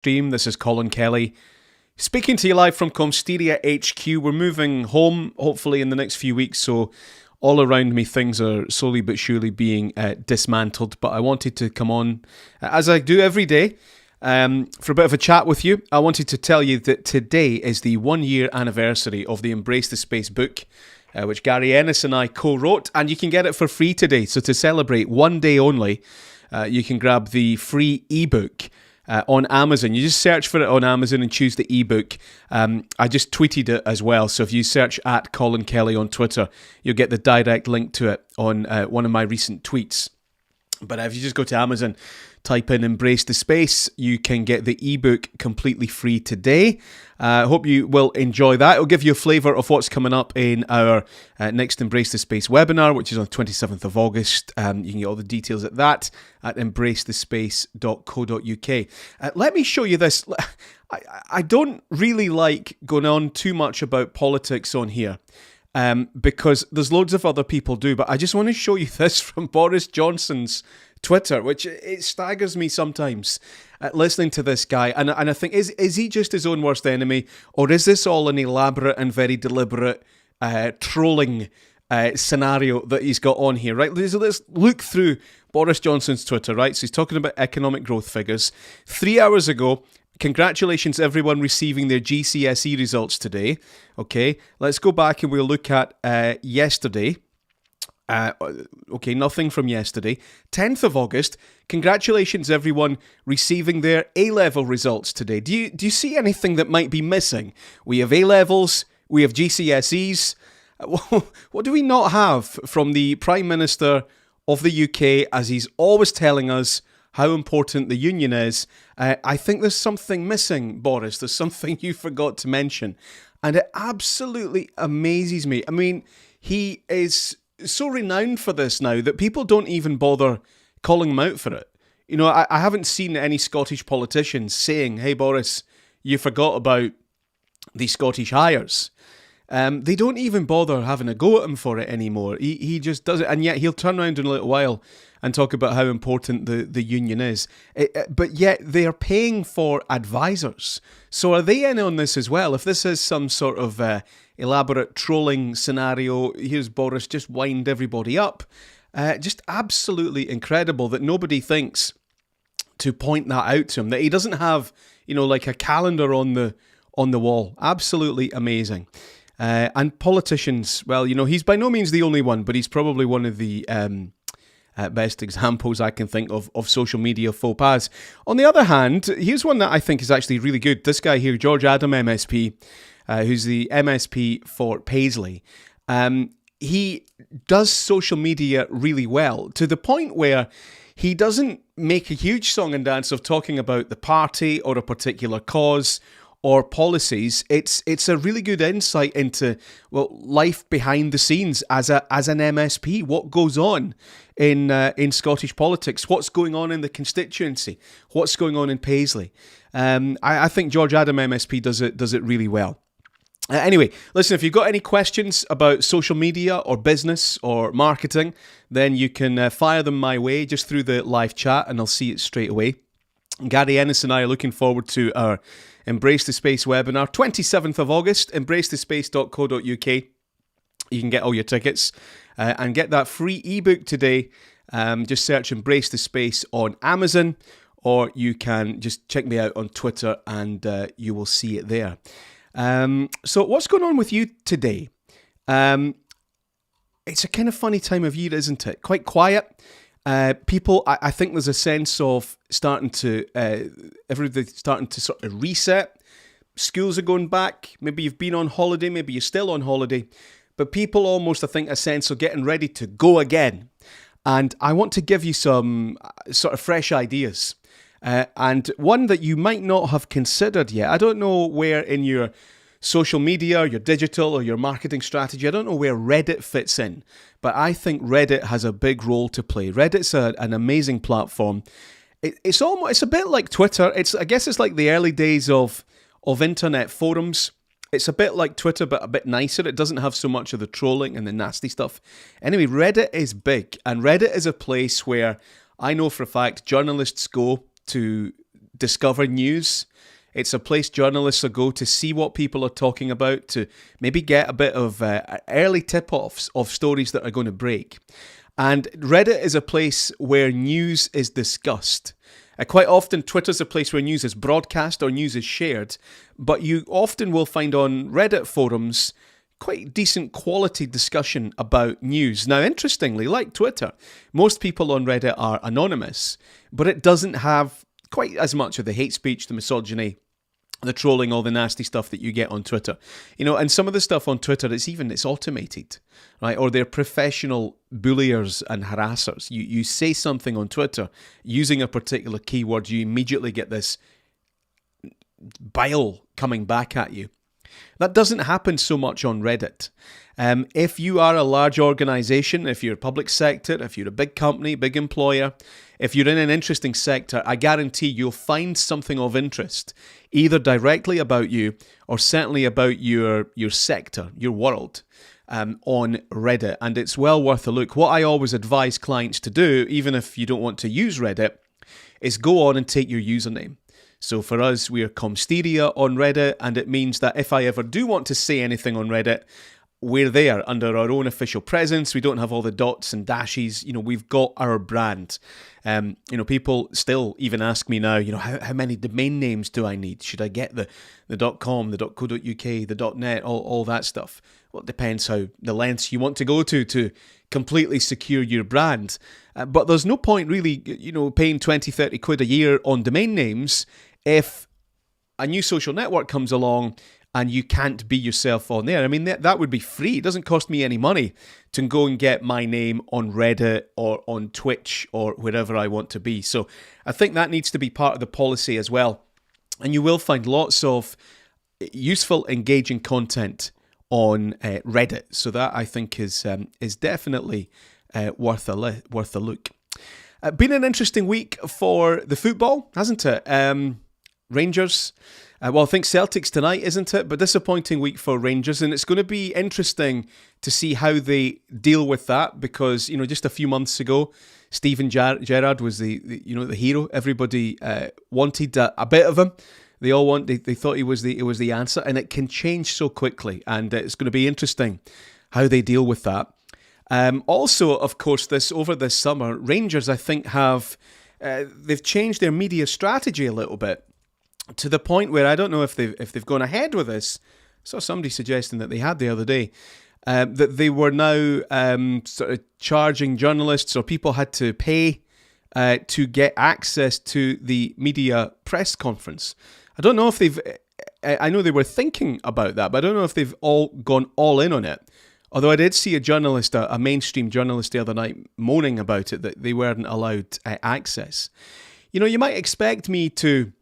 stream. This is Colin Kelly speaking to you live from Comsteria HQ. We're moving home, hopefully, in the next few weeks, so all around me things are slowly but surely being dismantled. But I wanted to come on, as I do every day, for a bit of a chat with you. I wanted to tell you that today is the 1-year anniversary of the Embrace the Space book, which Gary Ennis and I co-wrote, and you can get it for free today. So to celebrate, one day only, you can grab the free ebook on Amazon. You just search for it on Amazon and choose the ebook. I just tweeted it as well, so if you search at Colin Kelly on Twitter, you'll get the direct link to it on one of my recent tweets. But if you just go to Amazon, type in Embrace the Space, you can get the ebook completely free today. I hope you will enjoy that. It'll give you a flavour of what's coming up in our next Embrace the Space webinar, which is on 27th of August. You can get all the details at that at embracethespace.co.uk. Let me show you this. I don't really like going on too much about politics on here, because there's loads of other people do, but I just want to show you this from Boris Johnson's Twitter, which it staggers me sometimes listening to this guy, and I think, is he just his own worst enemy, or is this all an elaborate and very deliberate trolling scenario that he's got on here, right? Let's look through Boris Johnson's Twitter, right? So he's talking about economic growth figures. 3 hours ago, congratulations everyone receiving their GCSE results today. Okay, let's go back and we'll look at yesterday. Okay, nothing from yesterday. 10th of August, congratulations everyone receiving their A-level results today. Do you see anything that might be missing? We have A-levels, we have GCSEs. What do we not have from the Prime Minister of the UK, as he's always telling us how important the union is? I think there's something missing, Boris. There's something you forgot to mention. And it absolutely amazes me. I mean, he is so renowned for this now that people don't even bother calling him out for it. You know, I haven't seen any Scottish politicians saying, hey, Boris, you forgot about the Scottish hires. They don't even bother having a go at him for it anymore. He just does it, and yet he'll turn around in a little while and talk about how important the union is. But yet they are paying for advisors. So are they in on this as well? If this is some sort of elaborate trolling scenario, here's Boris just wind everybody up. Just absolutely incredible that nobody thinks to point that out to him, that he doesn't have, you know, like a calendar on the wall. Absolutely amazing. And politicians, well, you know, he's by no means the only one, but he's probably one of the best examples I can think of social media faux pas. On the other hand, here's one that I think is actually really good. This guy here, George Adam MSP, who's the MSP for Paisley, he does social media really well, to the point where he doesn't make a huge song and dance of talking about the party or a particular cause or policies. It's a really good insight into, well, life behind the scenes as an MSP. What goes on in Scottish politics? What's going on in the constituency? What's going on in Paisley? I think George Adam MSP does it really well. Anyway, listen, if you've got any questions about social media or business or marketing, then you can fire them my way just through the live chat, and I'll see it straight away. Gary Ennis and I are looking forward to our Embrace the Space webinar, 27th of August, embracethespace.co.uk. You can get all your tickets and get that free ebook today. Just search Embrace the Space on Amazon, or you can just check me out on Twitter and you will see it there. So what's going on with you today? It's a kind of funny time of year, isn't it? Quite quiet. People, I think there's a sense of everybody's starting to sort of reset. Schools are going back. Maybe you've been on holiday. Maybe you're still on holiday. But people almost, I think, a sense of getting ready to go again. And I want to give you some sort of fresh ideas. And one that you might not have considered yet. I don't know where in your social media, your digital or your marketing strategy, I don't know where Reddit fits in, but I think Reddit has a big role to play. Reddit's an amazing platform. It's a bit like Twitter. I guess it's like the early days of internet forums. It's a bit like Twitter, but a bit nicer. It doesn't have so much of the trolling and the nasty stuff. Anyway, Reddit is big, and Reddit is a place where I know for a fact journalists go to discover news. It's a place journalists will go to see what people are talking about, to maybe get a bit of early tip-offs of stories that are going to break. And Reddit is a place where news is discussed. Quite often, Twitter's a place where news is broadcast or news is shared, but you often will find on Reddit forums quite decent quality discussion about news. Now, interestingly, like Twitter, most people on Reddit are anonymous, but it doesn't have quite as much of the hate speech, the misogyny, the trolling, all the nasty stuff that you get on Twitter. And some of the stuff on Twitter, it's automated, right? Or they're professional bulliers and harassers. You say something on Twitter using a particular keyword, you immediately get this bile coming back at you. That doesn't happen so much on Reddit. If you are a large organization, if you're public sector, if you're a big company, big employer, if you're in an interesting sector, I guarantee you'll find something of interest, either directly about you or certainly about your sector, your world, on Reddit. And it's well worth a look. What I always advise clients to do, even if you don't want to use Reddit, is go on and take your username. So for us, we're Comsteria on Reddit, and it means that if I ever do want to say anything on Reddit, we're there under our own official presence. We don't have all the dots and dashes. We've got our brand. People still even ask me now, how many domain names do I need? Should I get the .com, the .co.uk, the .net, all that stuff? Well, it depends how the lengths you want to go to completely secure your brand. But there's no point really, paying 20, 30 quid a year on domain names if a new social network comes along and you can't be yourself on there. I mean, that would be free. It doesn't cost me any money to go and get my name on Reddit or on Twitch or wherever I want to be. So I think that needs to be part of the policy as well. And you will find lots of useful, engaging content on Reddit. So that, I think, is definitely worth a look. Been an interesting week for the football, hasn't it? Rangers. I think Celtic's tonight, isn't it? But disappointing week for Rangers, and it's going to be interesting to see how they deal with that, because just a few months ago, Steven Gerrard was the hero. Everybody wanted a bit of him. They all they thought it was the answer, and it can change so quickly, and it's going to be interesting how they deal with that. Also, of course, over this summer, Rangers, I think, have they've changed their media strategy a little bit, to the point where I don't know if they've gone ahead with this. I saw somebody suggesting that they had the other day, that they were now sort of charging journalists, or people had to pay to get access to the media press conference. I don't know if I know they were thinking about that, but I don't know if they've all gone all in on it. Although I did see a journalist, a mainstream journalist the other night, moaning about it, that they weren't allowed access. You might expect me to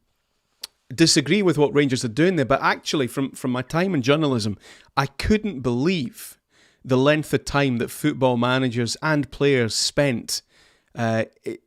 disagree with what Rangers are doing there, but actually from my time in journalism, I couldn't believe the length of time that football managers and players spent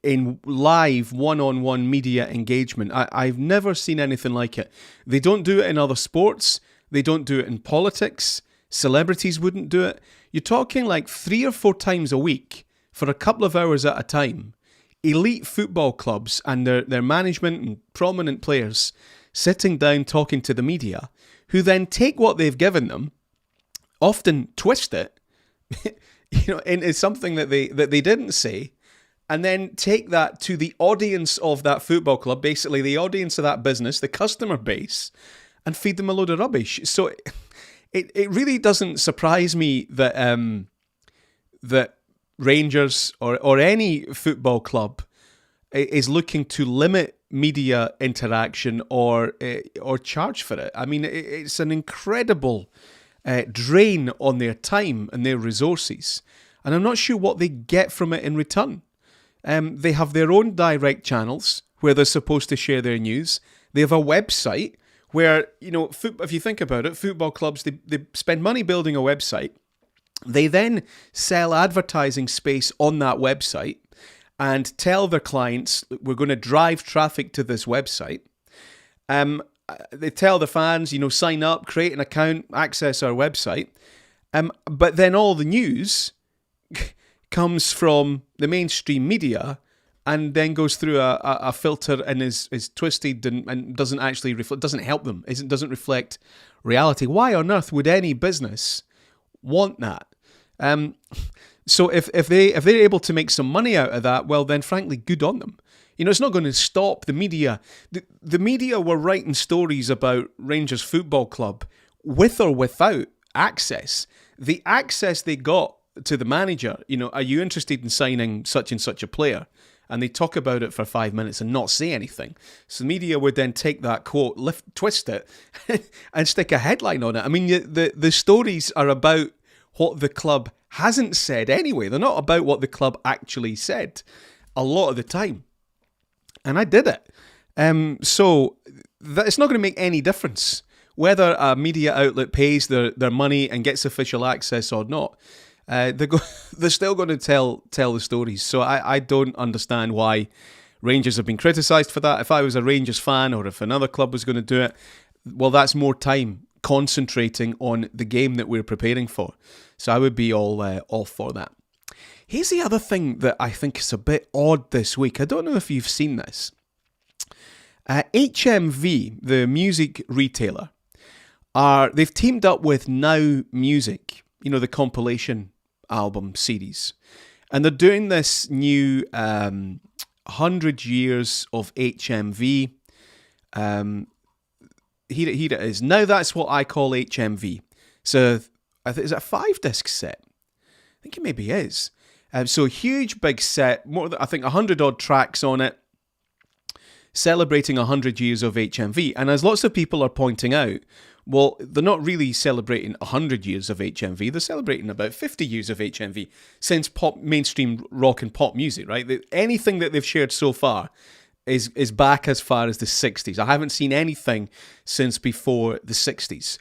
in live one-on-one media engagement. I've never seen anything like it. They don't do it in other sports. They don't do it in politics. Celebrities wouldn't do it. You're talking like 3 or 4 times a week for a couple of hours at a time. Elite football clubs and their management and prominent players sitting down talking to the media, who then take what they've given them, often twist it, into something that they didn't say, and then take that to the audience of that football club, basically the audience of that business, the customer base, and feed them a load of rubbish. So it really doesn't surprise me that that Rangers or any football club is looking to limit media interaction or charge for it. I mean, it's an incredible drain on their time and their resources, and I'm not sure what they get from it in return. They have their own direct channels where they're supposed to share their news. They have a website where, if you think about it, football clubs, they spend money building a website. They then sell advertising space on that website and tell their clients, we're going to drive traffic to this website. They tell the fans, sign up, create an account, access our website. But then all the news comes from the mainstream media, and then goes through a filter and is twisted and doesn't actually doesn't help them. It doesn't reflect reality. Why on earth would any business want that? So if they're able to make some money out of that, well then frankly, good on them. It's not going to stop the media. The media were writing stories about Rangers Football Club with or without access. The access they got to the manager, are you interested in signing such and such a player? And they talk about it for 5 minutes and not say anything. So the media would then take that quote, twist it, and stick a headline on it. I mean, the stories are about what the club hasn't said anyway. They're not about what the club actually said a lot of the time. And I did it. So it's not going to make any difference whether a media outlet pays their money and gets official access or not. They're still going to tell the stories. So I don't understand why Rangers have been criticised for that. If I was a Rangers fan or if another club was going to do it, well, that's more time concentrating on the game that we're preparing for. So I would be all for that. Here's the other thing that I think is a bit odd this week. I don't know if you've seen this. HMV, the music retailer, they've teamed up with Now Music, the compilation album series. And they're doing this new 100 Years of HMV. Here it is. Now that's what I call HMV. So is it a 5-disc set? I think it maybe is. So a huge big set, more than, I think 100 odd tracks on it, celebrating 100 years of HMV. And as lots of people are pointing out, well, they're not really celebrating 100 years of HMV, they're celebrating about 50 years of HMV since mainstream rock and pop music, right? Anything that they've shared so far is back as far as the 60s. I haven't seen anything since before the 60s.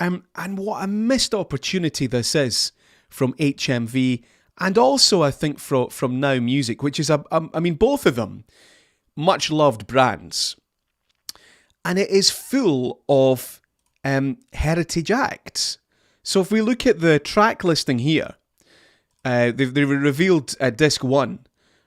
And what a missed opportunity this is from HMV, and also I think from Now Music, which is, I mean, both of them, much loved brands. And it is full of heritage acts. So if we look at the track listing here, they've revealed disc 1,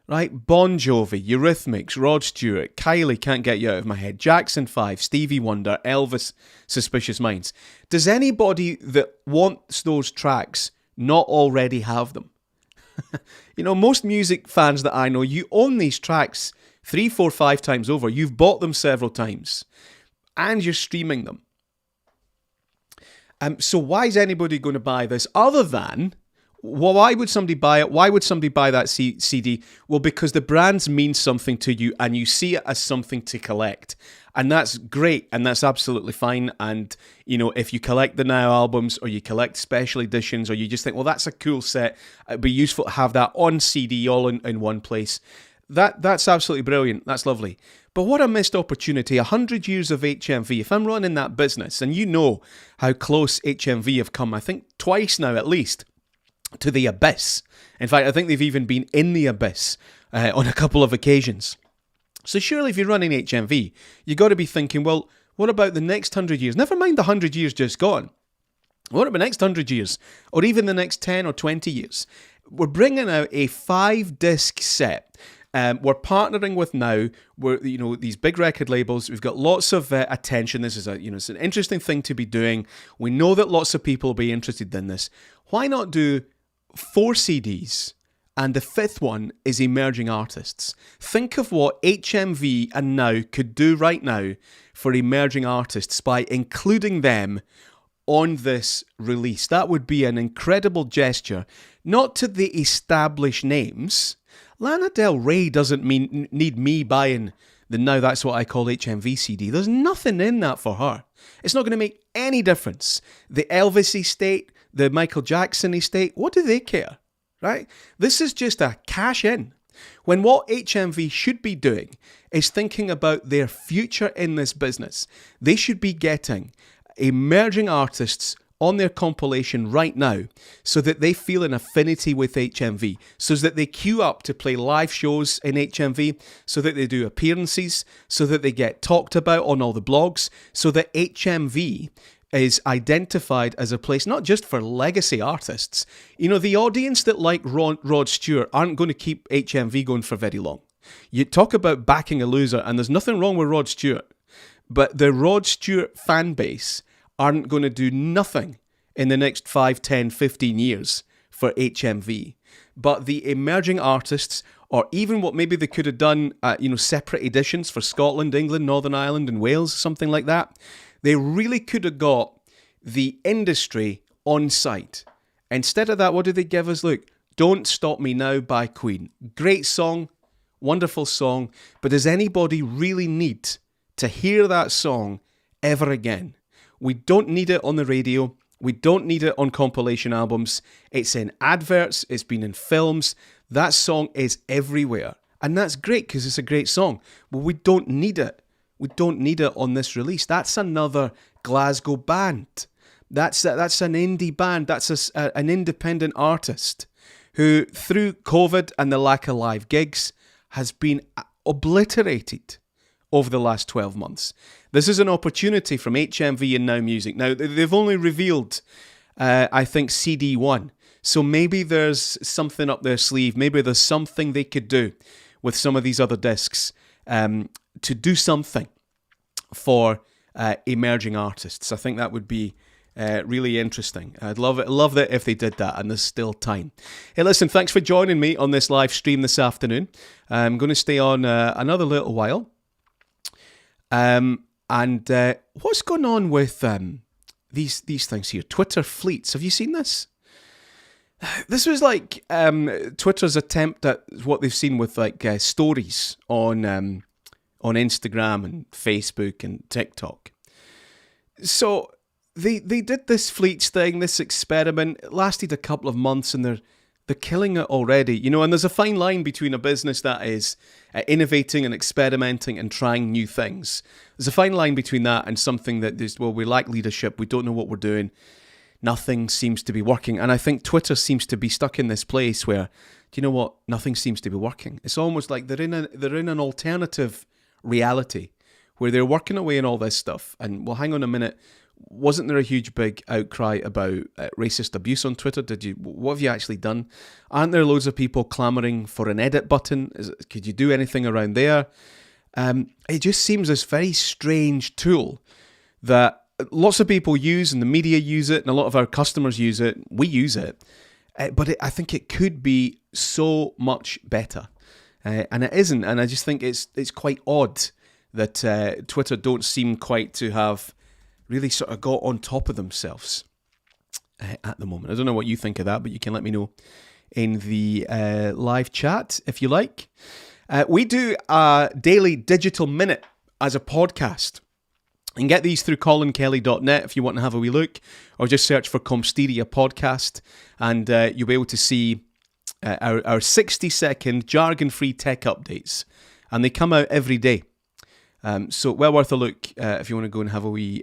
right? Bon Jovi, Eurythmics, Rod Stewart, Kylie, Can't Get You Out of My Head, Jackson 5, Stevie Wonder, Elvis, Suspicious Minds. Does anybody that wants those tracks not already have them? Most music fans that I know, you own these tracks 3, 4, 5 times over. You've bought them several times and you're streaming them. So why is anybody going to buy this other than, well, why would somebody buy it? Why would somebody buy that CD? Well, because the brands mean something to you and you see it as something to collect. And that's great and that's absolutely fine. And, if you collect the Now albums or you collect special editions or you just think, well, that's a cool set, it'd be useful to have that on CD all in one place. That's absolutely brilliant. That's lovely. But what a missed opportunity. 100 years of HMV. If I'm running that business, and you know how close HMV have come, I think twice now at least, to the abyss. In fact, I think they've even been in the abyss on a couple of occasions. So surely if you're running HMV, you've got to be thinking, well, what about the next 100 years? Never mind the 100 years just gone. What about the next 100 years? Or even the next 10 or 20 years? We're bringing out a 5-disc set. We're partnering with Now. We're, these big record labels. We've got lots of attention. This is it's an interesting thing to be doing. We know that lots of people will be interested in this. Why not do 4 CDs? And the 5th one is emerging artists. Think of what HMV and Now could do right now for emerging artists by including them on this release. That would be an incredible gesture, not to the established names. Lana Del Rey doesn't need me buying the Now That's What I Call HMV CD. There's nothing in that for her. It's not going to make any difference. The Elvis estate, the Michael Jackson estate, what do they care? Right? This is just a cash in. When what HMV should be doing is thinking about their future in this business. They should be getting emerging artists on their compilation right now so that they feel an affinity with HMV, so that they queue up to play live shows in HMV, so that they do appearances, so that they get talked about on all the blogs, so that HMV is identified as a place not just for legacy artists. The audience that like Rod Stewart aren't going to keep HMV going for very long. You talk about backing a loser, and there's nothing wrong with Rod Stewart, but the Rod Stewart fan base aren't going to do nothing in the next 5, 10, 15 years for HMV. But the emerging artists, or even what maybe they could have done, separate editions for Scotland, England, Northern Ireland and Wales, something like that, they really could have got the industry on site. Instead of that, what did they give us? Look, Don't Stop Me Now by Queen. Great song, wonderful song, but does anybody really need to hear that song ever again? We don't need it on the radio. We don't need it on compilation albums. It's in adverts. It's been in films. That song is everywhere. And that's great because it's a great song. But we don't need it. We don't need it on this release. That's another Glasgow band. That's an indie band. That's an independent artist who, through COVID and the lack of live gigs, has been obliterated over the last 12 months. This is an opportunity from HMV and Now Music. Now, they've only revealed, I think, CD1. So maybe there's something up their sleeve. Maybe there's something they could do with some of these other discs to do something for emerging artists. I think that would be really interesting. I'd love it if they did that, and there's still time. Hey, listen, thanks for joining me on this live stream this afternoon. I'm going to stay on another little while. And what's going on with these things here? Twitter fleets. Have you seen this? This was like Twitter's attempt at what they've seen with like stories on Instagram and Facebook and TikTok. So they did this fleets thing, this experiment. It lasted a couple of months, and they're killing it already, and there's a fine line between a business that is innovating and experimenting and trying new things. There's a fine line between that and something that is, we lack leadership, we don't know what we're doing, nothing seems to be working. And I think Twitter seems to be stuck in this place where, do you know what, nothing seems to be working. It's almost like they're in an alternative reality where they're working away on all this stuff. And well, hang on a minute, wasn't there a huge big outcry about racist abuse on Twitter? What have you actually done? Aren't there loads of people clamoring for an edit button? Could you do anything around there? It just seems this very strange tool that lots of people use, and the media use it, and a lot of our customers use it. We use it. But I think it could be so much better. And it isn't. And I just think it's quite odd that Twitter don't seem quite to have really sort of got on top of themselves at the moment. I don't know what you think of that, but you can let me know in the live chat if you like. We do a daily digital minute as a podcast. You can get these through colinkelly.net if you want to have a wee look, or just search for Comsteria Podcast, and you'll be able to see our 60-second jargon-free tech updates, and they come out every day. So well worth a look if you want to go and have a wee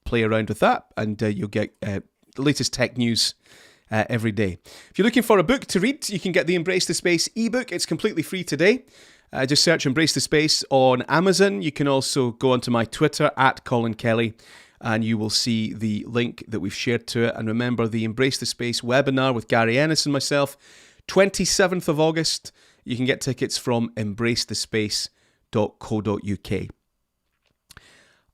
play around with that, and you'll get the latest tech news every day. If you're looking for a book to read, you can get the Embrace the Space ebook. It's completely free today. Just search Embrace the Space on Amazon. You can also go onto my Twitter at Colin Kelly, and you will see the link that we've shared to it. And remember, the Embrace the Space webinar with Gary Ennis and myself, 27th of August. You can get tickets from embracethespace.co.uk.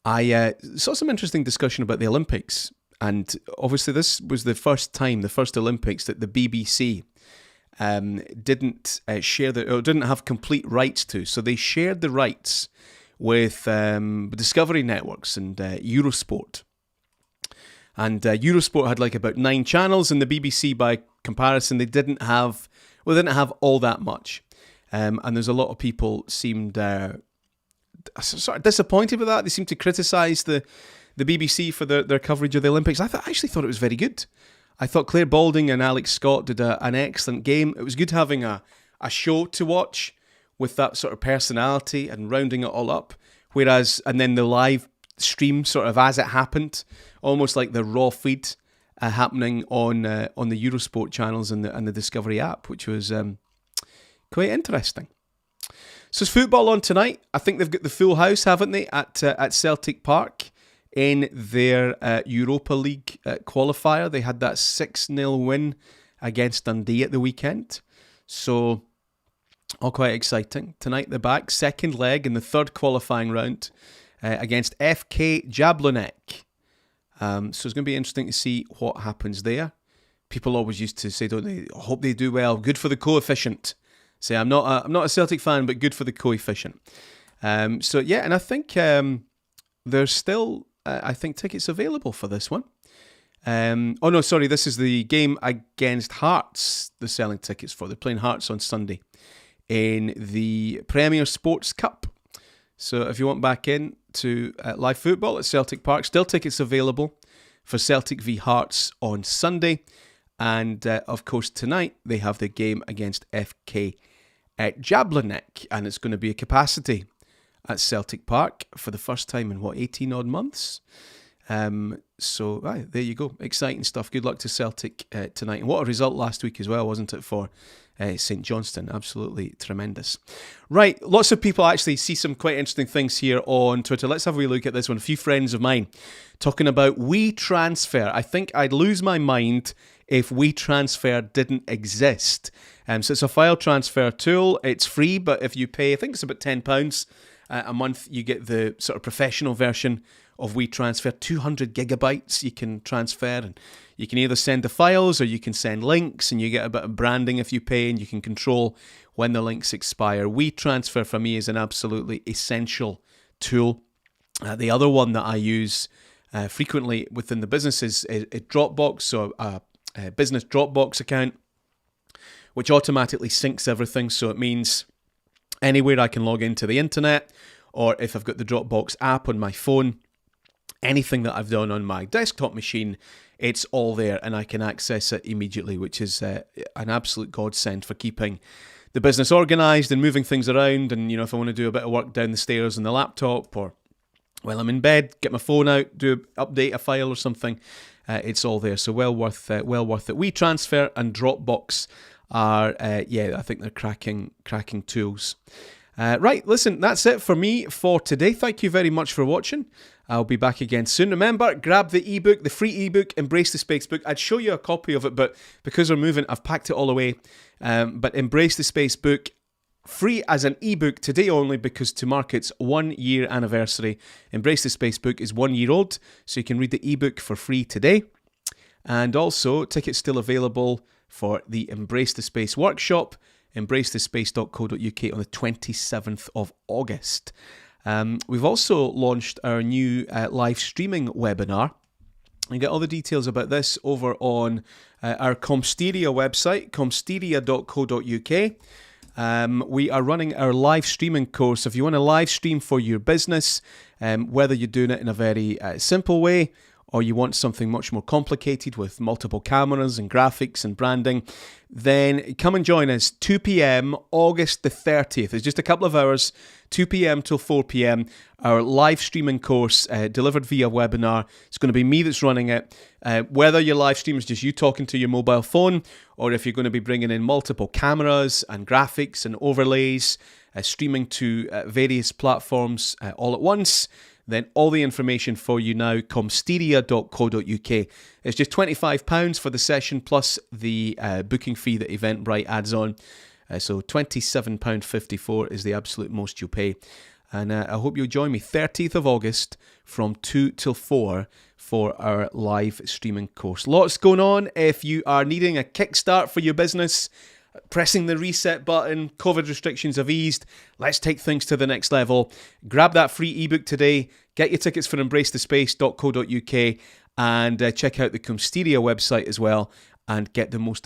I saw some interesting discussion about the Olympics, and obviously this was the first Olympics that the BBC didn't didn't have complete rights to. So they shared the rights with Discovery Networks and Eurosport. And Eurosport had like about 9 channels, and the BBC, by comparison, they didn't have all that much. And there's a lot of people seemed sort of disappointed with that. They seemed to criticise the BBC for their coverage of the Olympics. I actually thought it was very good. I thought Claire Balding and Alex Scott did an excellent game. It was good having a show to watch with that sort of personality and rounding it all up. And then the live stream sort of as it happened, almost like the raw feed happening on the Eurosport channels and the Discovery app, which was quite interesting. So it's football on tonight. I think they've got the full house, haven't they, at Celtic Park in their Europa League qualifier. They had that 6-0 win against Dundee at the weekend. So All quite exciting. Tonight they're back, second leg in the third qualifying round against FK Jablonec. So it's going to be interesting to see what happens there. People always used to say, don't they, hope they do well, good for the coefficient. Say, I'm not a Celtic fan, but good for the coefficient. So yeah, and I think there's still, I think, tickets available for this one. Oh no, sorry, this is the game against Hearts they're selling tickets for. They're playing Hearts on Sunday in the Premier Sports Cup. So if you want back in to live football at Celtic Park, still tickets available for Celtic v Hearts on Sunday. And of course tonight they have the game against FK at Jablonec, and it's going to be a capacity at Celtic Park for the first time in 18 odd months. So there you go, exciting stuff. Good luck to Celtic tonight, and what a result last week as well, wasn't it, for St Johnstone? Absolutely tremendous. Right, lots of people actually see some quite interesting things here on Twitter. Let's have a wee look at this one. A few friends of mine talking about WeTransfer. I think I'd lose my mind if WeTransfer didn't exist. So it's a file transfer tool. It's free, but if you pay, I think it's about £10 a month, you get the sort of professional version of WeTransfer. 200 gigabytes you can transfer, and you can either send the files or you can send links, and you get a bit of branding if you pay, and you can control when the links expire. WeTransfer for me is an absolutely essential tool. The other one that I use frequently within the business is Dropbox, so a business Dropbox account, which automatically syncs everything. So it means anywhere I can log into the internet, or if I've got the Dropbox app on my phone, anything that I've done on my desktop machine, it's all there and I can access it immediately, which is an absolute godsend for keeping the business organised and moving things around. And, you know, if I want to do a bit of work down the stairs on the laptop, or while I'm in bed, get my phone out, update a file or something, it's all there. So well worth it. WeTransfer and Dropbox are, I think they're cracking tools. Right, listen, that's it for me for today. Thank you very much for watching. I'll be back again soon. Remember, grab the ebook, the free ebook, Embrace the Space book. I'd show you a copy of it, but because we're moving, I've packed it all away. But Embrace the Space book, free as an ebook today only, because to mark its 1 year anniversary. Embrace the Space book is 1 year old, so you can read the ebook for free today. And also, tickets still available for the Embrace the Space workshop, embracethespace.co.uk on the 27th of August. We've also launched our new live streaming webinar. You get all the details about this over on our Comsteria website, comsteria.co.uk. We are running our live streaming course. If you want to live stream for your business, whether you're doing it in a very simple way, or you want something much more complicated with multiple cameras and graphics and branding, then come and join us. 2 p.m, August the 30th. It's just a couple of hours, 2 p.m. till 4 p.m. Our live streaming course delivered via webinar. It's going to be me that's running it. Whether your live stream is just you talking to your mobile phone, or if you're going to be bringing in multiple cameras and graphics and overlays, streaming to various platforms all at once, then all the information for you now, comsteria.co.uk. It's just £25 for the session, plus the booking fee that Eventbrite adds on. So £27.54 is the absolute most you'll pay. And I hope you'll join me 30th of August from 2 till 4 for our live streaming course. Lots going on. If you are needing a kickstart for your business, pressing the reset button, COVID restrictions have eased, let's take things to the next level. Grab that free ebook today, get your tickets for embracethespace.co.uk, and check out the Comsteria website as well, and get the most